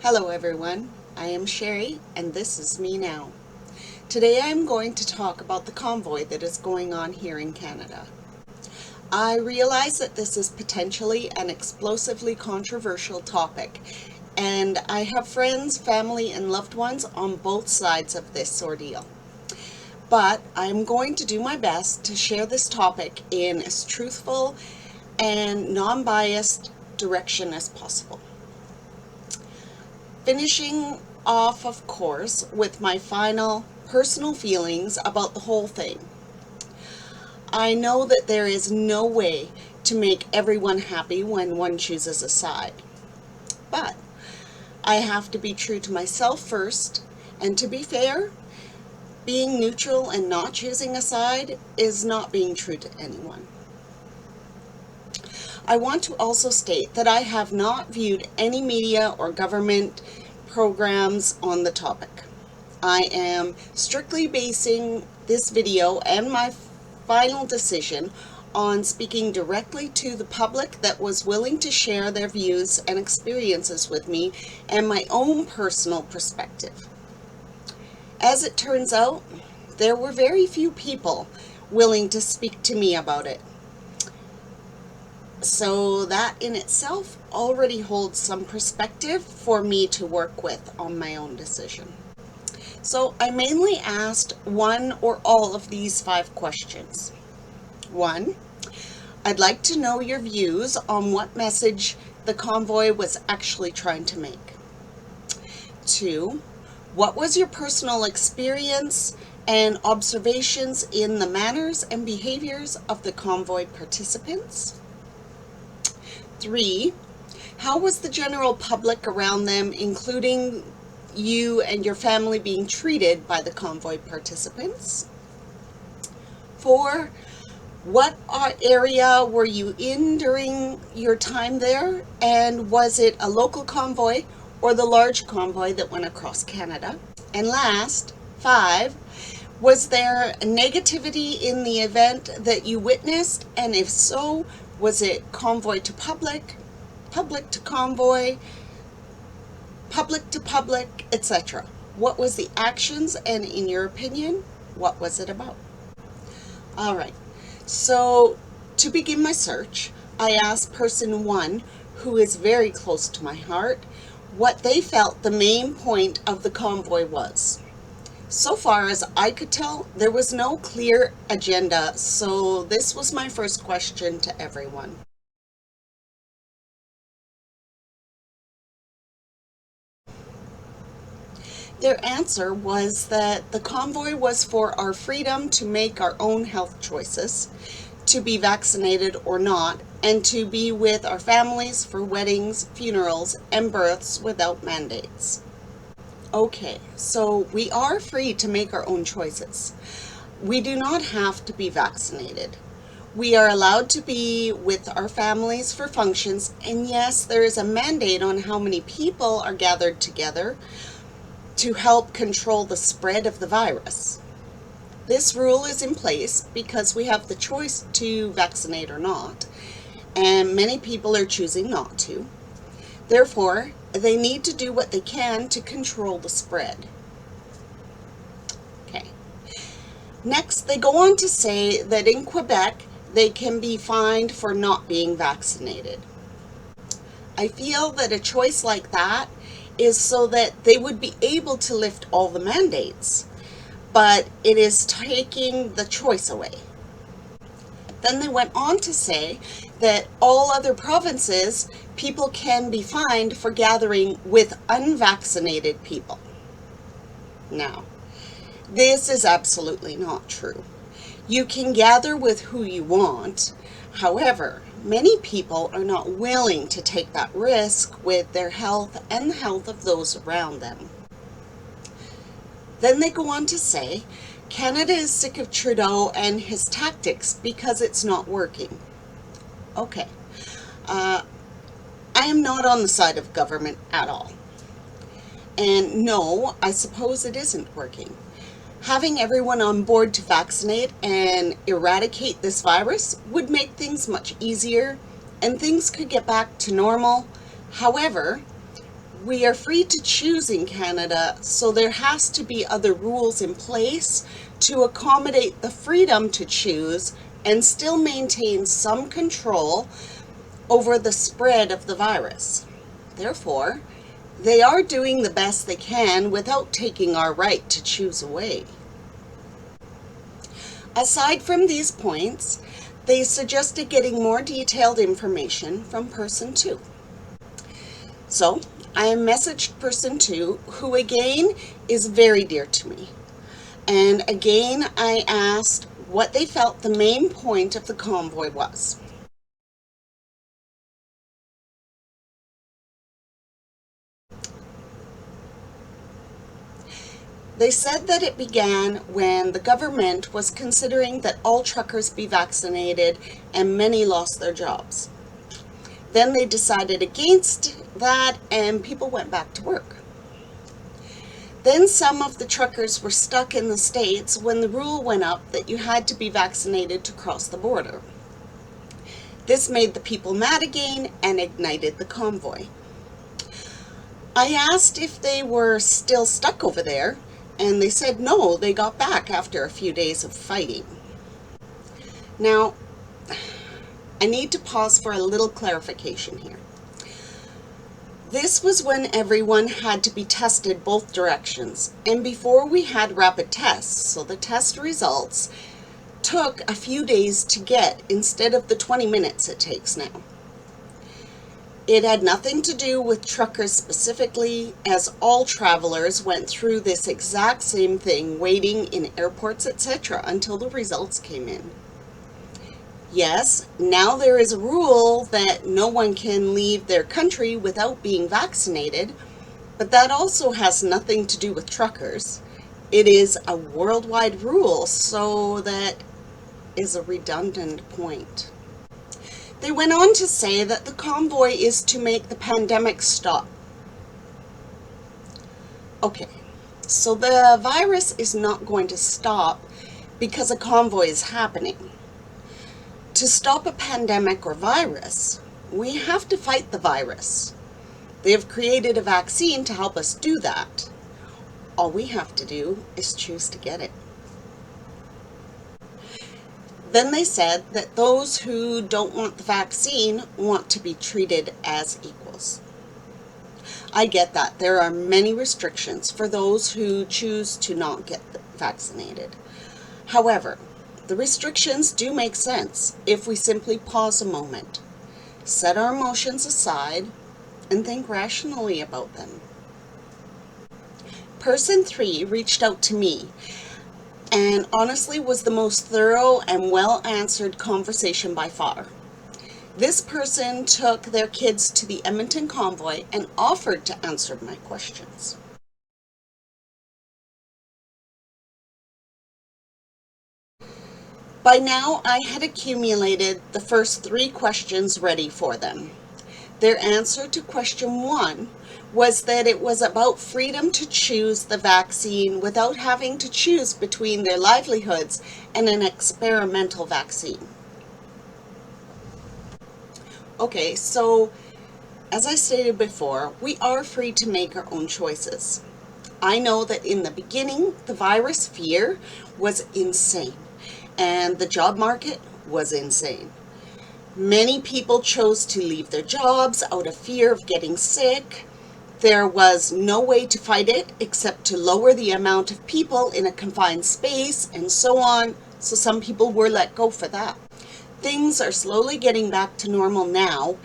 Hello everyone, I am Sherri and this is me now. Today I am going to talk about the convoy that is going on here in Canada. I realize that this is potentially an explosively controversial topic, and I have friends, family, and loved ones on both sides of this ordeal. But I am going to do my best to share this topic in as truthful and non-biased direction as possible. Finishing off, of course, with my final personal feelings about the whole thing. I know that there is no way to make everyone happy when one chooses a side, but I have to be true to myself first, and to be fair, being neutral and not choosing a side is not being true to anyone. I want to also state that I have not viewed any media or government programs on the topic. I am strictly basing this video and my final decision on speaking directly to the public that was willing to share their views and experiences with me and my own personal perspective. As it turns out, there were very few people willing to speak to me about it. So that in itself already holds some perspective for me to work with on my own decision. So I mainly asked one or all of these 5 questions. 1, I'd like to know your views on what message the convoy was actually trying to make. 2, what was your personal experience and observations in the manners and behaviors of the convoy participants? 3, how was the general public around them, including you and your family, being treated by the convoy participants? 4, what area were you in during your time there, and was it a local convoy or the large convoy that went across Canada? And last, 5, was there negativity in the event that you witnessed, and if so, was it convoy to public, public to convoy, public to public, etc.? What was the actions, and in your opinion, what was it about? All right, so to begin my search, I asked person 1, who is very close to my heart, what they felt the main point of the convoy was. So far as I could tell, there was no clear agenda, so this was my first question to everyone. Their answer was that the convoy was for our freedom to make our own health choices, to be vaccinated or not, and to be with our families for weddings, funerals, and births without mandates. Okay, so we are free to make our own choices. We do not have to be vaccinated. We are allowed to be with our families for functions, and yes, there is a mandate on how many people are gathered together to help control the spread of the virus. This rule is in place because we have the choice to vaccinate or not, and many people are choosing not to. Therefore, they need to do what they can to control the spread. Okay. Next, they go on to say that in Quebec, they can be fined for not being vaccinated. I feel that a choice like that is so that they would be able to lift all the mandates, but it is taking the choice away. Then they went on to say that all other provinces, people can be fined for gathering with unvaccinated people. Now, this is absolutely not true. You can gather with who you want. However, many people are not willing to take that risk with their health and the health of those around them. Then they go on to say, Canada is sick of Trudeau and his tactics because it's not working. Okay, I am not on the side of government at all. And no, I suppose it isn't working. Having everyone on board to vaccinate and eradicate this virus would make things much easier, and things could get back to normal. However, We are free to choose in Canada, so there has to be other rules in place to accommodate the freedom to choose and still maintain some control over the spread of the virus. Therefore, they are doing the best they can without taking our right to choose away. Aside from these points, they suggested getting more detailed information from person 2. So, I messaged person 2, who again is very dear to me. And again, I asked what they felt the main point of the convoy was. They said that it began when the government was considering that all truckers be vaccinated and many lost their jobs. Then they decided against that and people went back to work. Then some of the truckers were stuck in the States when the rule went up that you had to be vaccinated to cross the border. This made the people mad again and ignited the convoy. I asked if they were still stuck over there, and they said no, they got back after a few days of fighting. Now, I need to pause for a little clarification here. This was when everyone had to be tested both directions, and before we had rapid tests, so the test results took a few days to get instead of the 20 minutes it takes now. It had nothing to do with truckers specifically, as all travelers went through this exact same thing, waiting in airports, etc., until the results came in. Yes, now there is a rule that no one can leave their country without being vaccinated, but that also has nothing to do with truckers. It is a worldwide rule, so that is a redundant point. They went on to say that the convoy is to make the pandemic stop. Okay, so the virus is not going to stop because a convoy is happening. To stop a pandemic or virus, we have to fight the virus. They have created a vaccine to help us do that. All we have to do is choose to get it. Then they said that those who don't want the vaccine want to be treated as equals. I get that. There are many restrictions for those who choose to not get vaccinated. However, the restrictions do make sense if we simply pause a moment, set our emotions aside, and think rationally about them. Person 3 reached out to me and honestly was the most thorough and well-answered conversation by far. This person took their kids to the Edmonton Convoy and offered to answer my questions. By now, I had accumulated the first 3 questions ready for them. Their answer to question 1 was that it was about freedom to choose the vaccine without having to choose between their livelihoods and an experimental vaccine. Okay, so as I stated before, we are free to make our own choices. I know that in the beginning, the virus fear was insane, and the job market was insane. Many people chose to leave their jobs out of fear of getting sick. There was no way to fight it except to lower the amount of people in a confined space and so on, so some people were let go for that. Things are slowly getting back to normal now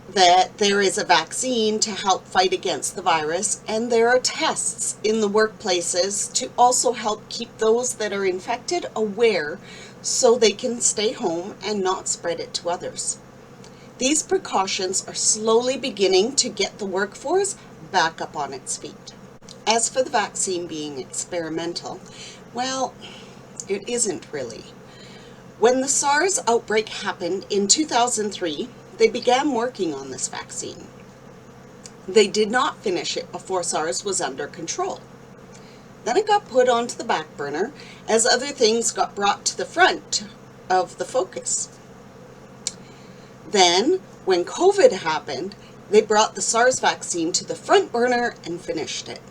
that there is a vaccine to help fight against the virus, and there are tests in the workplaces to also help keep those that are infected aware so they can stay home and not spread it to others. These precautions are slowly beginning to get the workforce back up on its feet. As for the vaccine being experimental, well, it isn't really. When the SARS outbreak happened in 2003, they began working on this vaccine. They did not finish it before SARS was under control. Then it got put onto the back burner as other things got brought to the front of the focus. Then, when COVID happened, They brought the SARS vaccine to the front burner and finished it.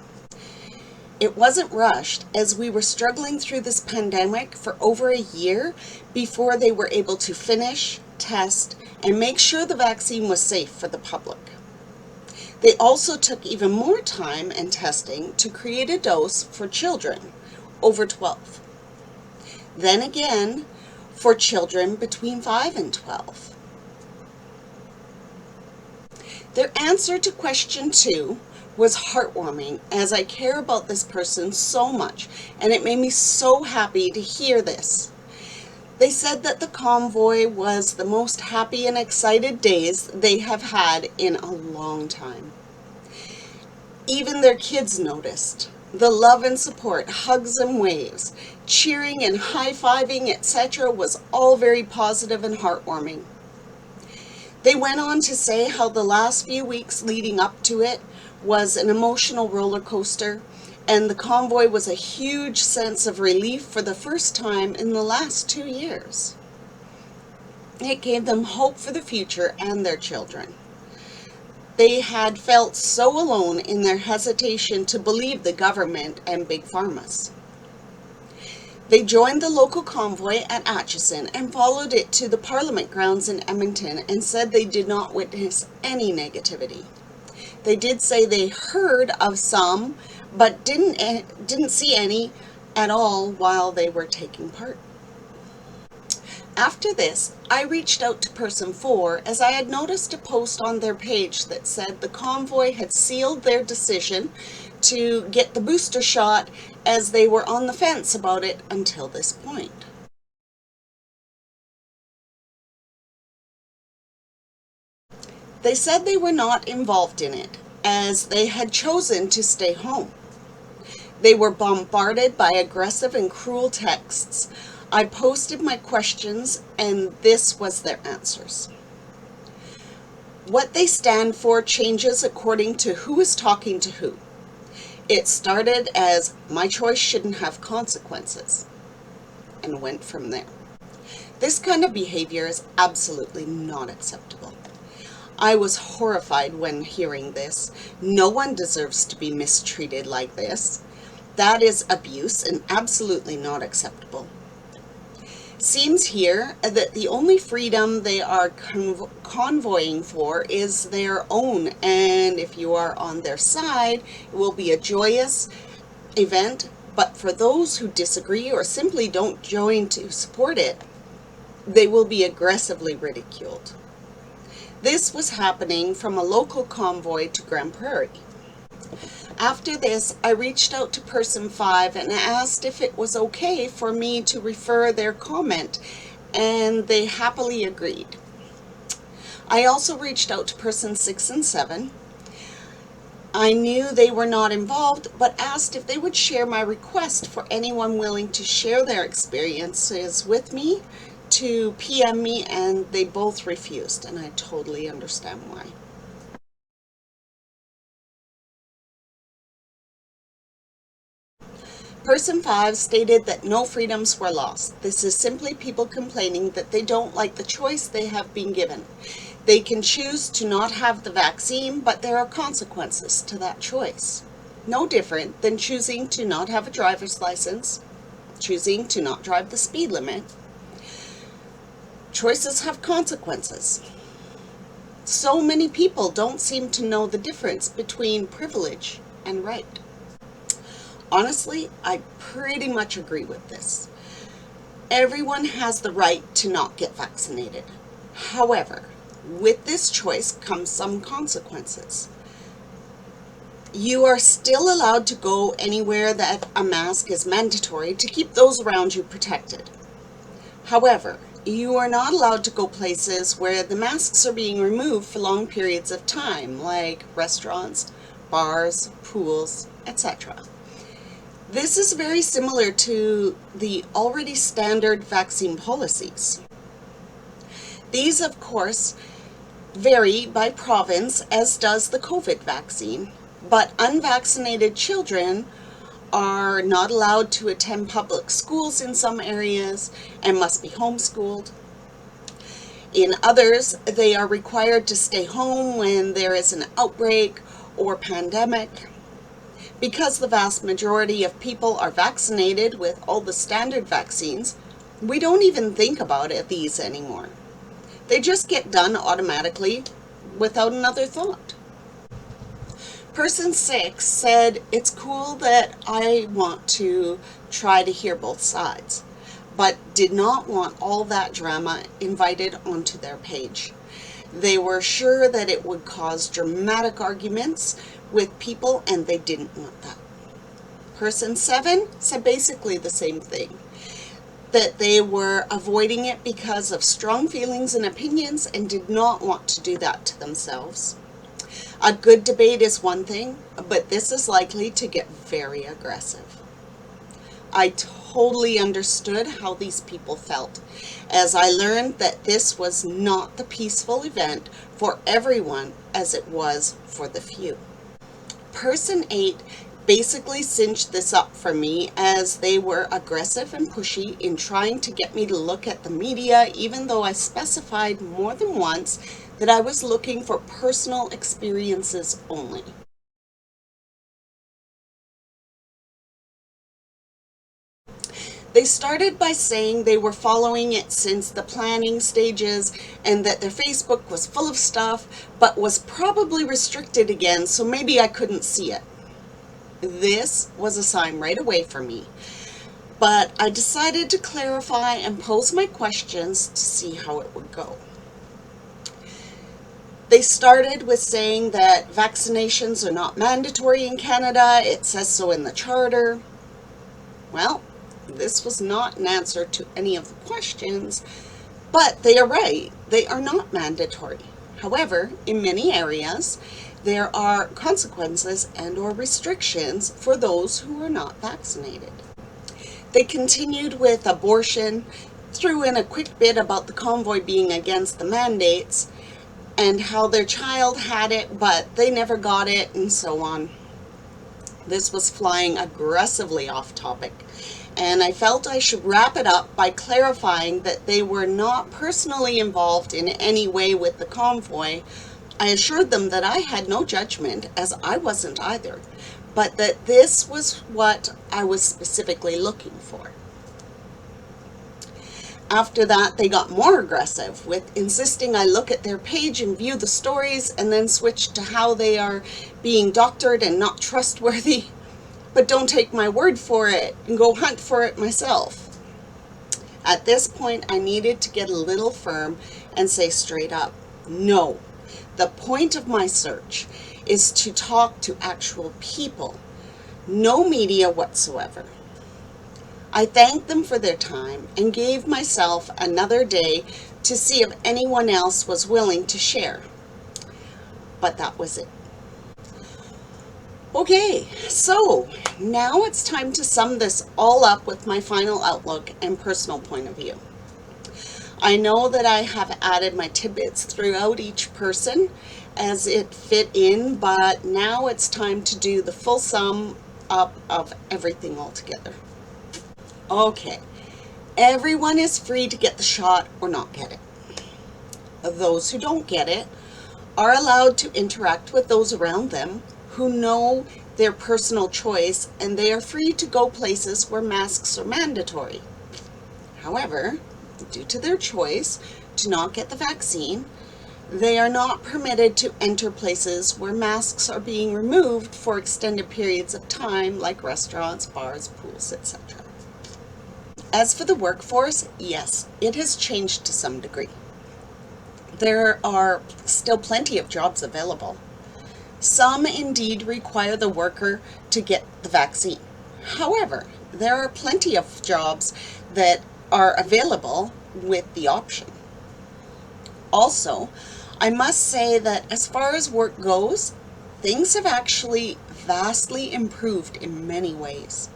It wasn't rushed, as we were struggling through this pandemic for over a year before they were able to finish, test, and make sure the vaccine was safe for the public. They also took even more time and testing to create a dose for children over 12. Then again, for children between 5 and 12. Their answer to question 2 was heartwarming, as I care about this person so much, and it made me so happy to hear this. They said that the convoy was the most happy and excited days they have had in a long time. Even their kids noticed. The love and support, hugs and waves, cheering and high-fiving, etc. was all very positive and heartwarming. They went on to say how the last few weeks leading up to it was an emotional roller coaster, and the convoy was a huge sense of relief for the first time in the last 2 years. It gave them hope for the future and their children. They had felt so alone in their hesitation to believe the government and big pharmas. They joined the local convoy at Atchison and followed it to the Parliament grounds in Edmonton and said they did not witness any negativity. They did say they heard of some, but didn't see any at all while they were taking part. After this, I reached out to person 4 as I had noticed a post on their page that said the convoy had sealed their decision to get the booster shot, as they were on the fence about it until this point. They said they were not involved in it, as they had chosen to stay home. They were bombarded by aggressive and cruel texts. I posted my questions, and this was their answers. What they stand for changes according to who is talking to who. It started as, my choice shouldn't have consequences, and went from there. This kind of behavior is absolutely not acceptable. I was horrified when hearing this. No one deserves to be mistreated like this. That is abuse and absolutely not acceptable. Seems here that the only freedom they are convoying for is their own, and if you are on their side, it will be a joyous event, but for those who disagree or simply don't join to support it, they will be aggressively ridiculed. This was happening from a local convoy to Grand Prairie. After this, I reached out to person 5 and asked if it was okay for me to refer their comment, and they happily agreed. I also reached out to person 6 and 7. I knew they were not involved, but asked if they would share my request for anyone willing to share their experiences with me to PM me, and they both refused, and I totally understand why. Person 5 stated that no freedoms were lost. This is simply people complaining that they don't like the choice they have been given. They can choose to not have the vaccine, but there are consequences to that choice. No different than choosing to not have a driver's license, choosing to not drive the speed limit. Choices have consequences. So many people don't seem to know the difference between privilege and right. Honestly, I pretty much agree with this. Everyone has the right to not get vaccinated. However, with this choice comes some consequences. You are still allowed to go anywhere that a mask is mandatory to keep those around you protected. However, you are not allowed to go places where the masks are being removed for long periods of time, like restaurants, bars, pools, etc. This is very similar to the already standard vaccine policies. These, of course, vary by province, as does the COVID vaccine, but unvaccinated children are not allowed to attend public schools in some areas and must be homeschooled. In others, they are required to stay home when there is an outbreak or pandemic. Because the vast majority of people are vaccinated with all the standard vaccines, we don't even think about these anymore. They just get done automatically without another thought. Person 6 said, "It's cool that I want to try to hear both sides, but did not want all that drama invited onto their page. They were sure that it would cause dramatic arguments with people and they didn't want that." Person 7 said basically the same thing, that they were avoiding it because of strong feelings and opinions and did not want to do that to themselves. A good debate is one thing, but this is likely to get very aggressive. I totally understood how these people felt, as I learned that this was not the peaceful event for everyone as it was for the few. Person 8 basically cinched this up for me, as they were aggressive and pushy in trying to get me to look at the media, even though I specified more than once that I was looking for personal experiences only. They started by saying they were following it since the planning stages and that their Facebook was full of stuff, but was probably restricted again, so maybe I couldn't see it. This was a sign right away for me, but I decided to clarify and pose my questions to see how it would go. They started with saying that vaccinations are not mandatory in Canada. It says so in the charter. Well, this was not an answer to any of the questions, but they are right. They are not mandatory. However, in many areas, there are consequences and/or restrictions for those who are not vaccinated. They continued with abortion, threw in a quick bit about the convoy being against the mandates, and how their child had it, but they never got it, and so on. This was flying aggressively off topic, and I felt I should wrap it up by clarifying that they were not personally involved in any way with the convoy. I assured them that I had no judgment, as I wasn't either, but that this was what I was specifically looking for. After that, they got more aggressive with insisting I look at their page and view the stories, and then switch to how they are being doctored and not trustworthy. But don't take my word for it and go hunt for it myself. At this point, I needed to get a little firm and say straight up, no. The point of my search is to talk to actual people, no media whatsoever. I thanked them for their time and gave myself another day to see if anyone else was willing to share. But that was it. Okay, so now it's time to sum this all up with my final outlook and personal point of view. I know that I have added my tidbits throughout each person as it fit in, but now it's time to do the full sum up of everything all together. Okay, everyone is free to get the shot or not get it. Those who don't get it are allowed to interact with those around them who know their personal choice, and they are free to go places where masks are mandatory. However, due to their choice to not get the vaccine, they are not permitted to enter places where masks are being removed for extended periods of time, like restaurants, bars, pools, etc. As for the workforce, yes, it has changed to some degree. There are still plenty of jobs available. Some indeed require the worker to get the vaccine. However, there are plenty of jobs that are available with the option. Also, I must say that as far as work goes, things have actually vastly improved in many ways.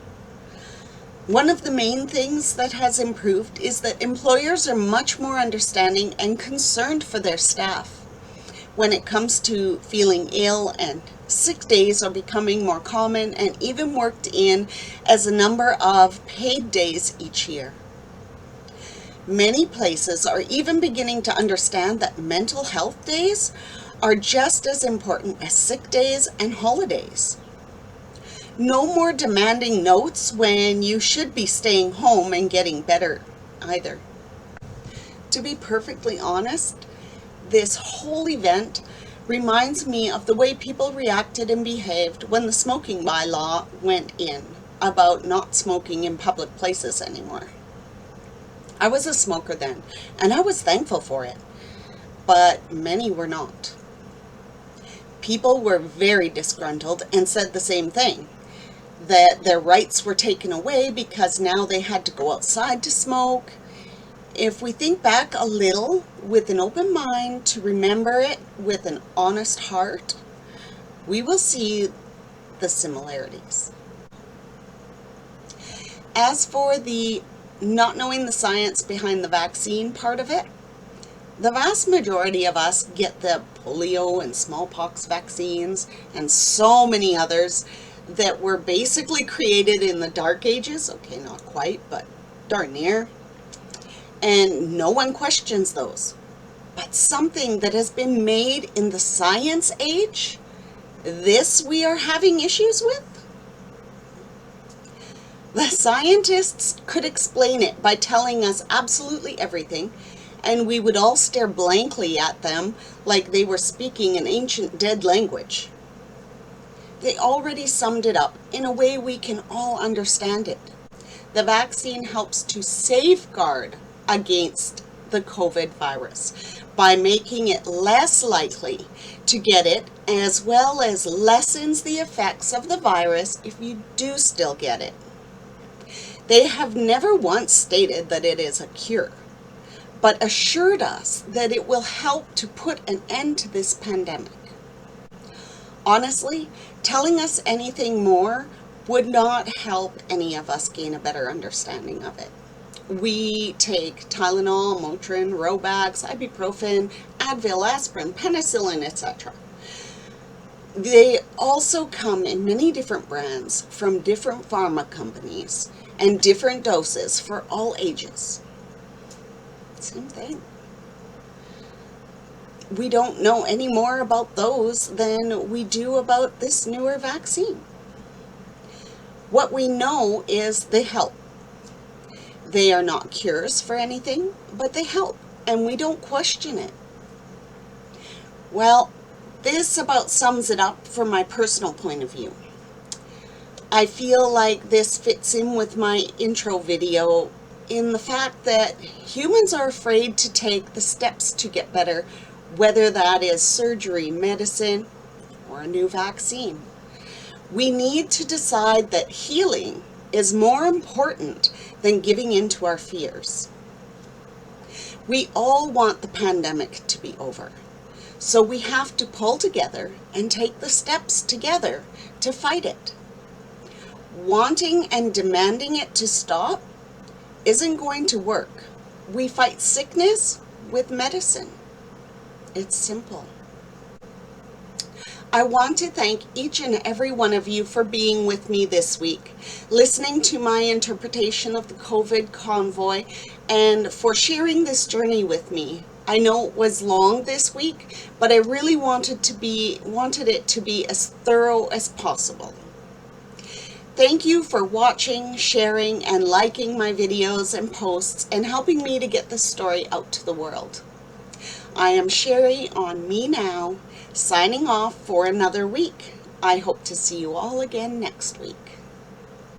One of the main things that has improved is that employers are much more understanding and concerned for their staff. When it comes to feeling ill, and sick days are becoming more common and even worked in as a number of paid days each year. Many places are even beginning to understand that mental health days are just as important as sick days and holidays. No more demanding notes when you should be staying home and getting better either. To be perfectly honest, this whole event reminds me of the way people reacted and behaved when the smoking bylaw went in about not smoking in public places anymore. I was a smoker then, and I was thankful for it, but many were not. People were very disgruntled and said the same thing, that their rights were taken away because now they had to go outside to smoke. If we think back a little with an open mind to remember it with an honest heart, we will see the similarities. As for the not knowing the science behind the vaccine part of it, the vast majority of us get the polio and smallpox vaccines and so many others that were basically created in the dark ages. Okay, not quite, but darn near. And no one questions those. But something that has been made in the science age, this we are having issues with? The scientists could explain it by telling us absolutely everything, and we would all stare blankly at them like they were speaking an ancient dead language. They already summed it up in a way we can all understand it. The vaccine helps to safeguard against the COVID virus by making it less likely to get it, as well as lessens the effects of the virus if you do still get it. They have never once stated that it is a cure, but assured us that it will help to put an end to this pandemic. Honestly, telling us anything more would not help any of us gain a better understanding of it. We take Tylenol, Motrin, Robax, ibuprofen, Advil, aspirin, penicillin, etc. They also come in many different brands from different pharma companies and different doses for all ages. Same thing. We don't know any more about those than we do about this newer vaccine. What we know is they help. They are not cures for anything, but they help, and we don't question it. Well, this about sums it up from my personal point of view. I feel like this fits in with my intro video in the fact that humans are afraid to take the steps to get better, whether that is surgery, medicine, or a new vaccine. We need to decide that healing is more important than giving in to our fears. We all want the pandemic to be over, so we have to pull together and take the steps together to fight it. Wanting and demanding it to stop isn't going to work. We fight sickness with medicine. It's simple. I want to thank each and every one of you for being with me this week, listening to my interpretation of the COVID convoy, and for sharing this journey with me. I know it was long this week, but I really wanted it to be as thorough as possible. Thank you for watching, sharing, and liking my videos and posts and helping me to get this story out to the world. I am Sherri on Me Now, signing off for another week. I hope to see you all again next week.